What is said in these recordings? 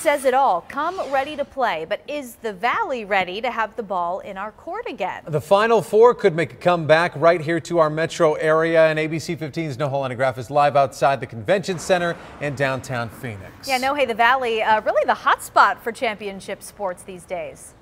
says it all. Come ready to play. But is the Valley ready to have the ball in our court again? The Final Four could make a comeback right here to our metro area. And ABC 15's Nohel Antigraph is live outside the Convention Center in downtown Phoenix. Yeah, Nohel, the Valley, really the hot spot for championship sports these days.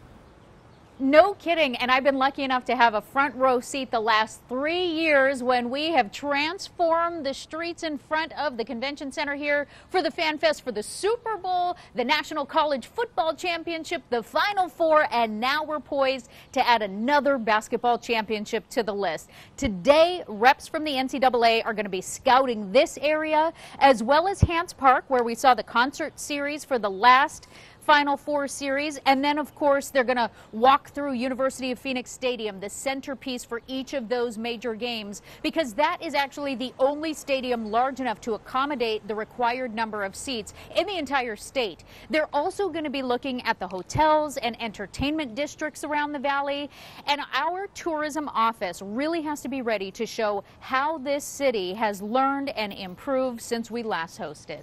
No kidding, and I've been lucky enough to have a front row seat the last 3 years when we have transformed the streets in front of the Convention Center here for the Fan Fest, for the Super Bowl, the National College Football Championship, the Final Four, and now we're poised to add another basketball championship to the list. Today, reps from the NCAA are going to be scouting this area, as well as Hance Park, where we saw the concert series for the last Final Four series. And then, of course, they're going to walk through University of Phoenix Stadium, the centerpiece for each of those major games, because that is actually the only stadium large enough to accommodate the required number of seats in the entire state. They're also going to be looking at the hotels and entertainment districts around the Valley. And our tourism office really has to be ready to show how this city has learned and improved since we last hosted.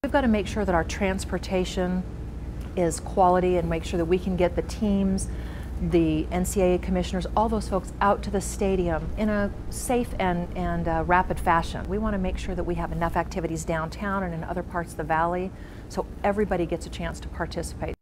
We've got to make sure that our transportation is quality and make sure that we can get the teams, the NCAA commissioners, all those folks out to the stadium in a safe and rapid fashion. We want to make sure that we have enough activities downtown and in other parts of the Valley so everybody gets a chance to participate.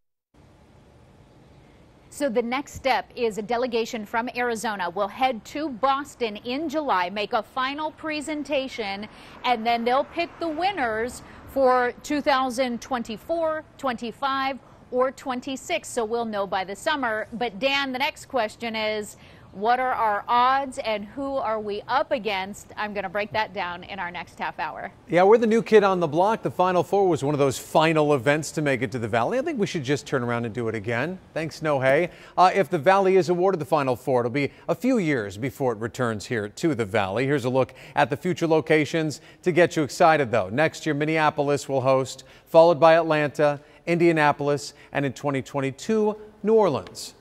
So the next step is a delegation from Arizona will head to Boston in July, make a final presentation, and then they'll pick the winners for 2024, 25, or 26. So we'll know by the summer. But Dan, the next question is, what are our odds and who are we up against? I'm going to break that down in our next half hour. Yeah, we're the new kid on the block. The Final Four was one of those final events to make it to the Valley. I think we should just turn around and do it again. Thanks, Nohel. If the Valley is awarded the Final Four, it'll be a few years before it returns here to the Valley. Here's a look at the future locations to get you excited, though. Next year, Minneapolis will host, followed by Atlanta, Indianapolis, and in 2022, New Orleans.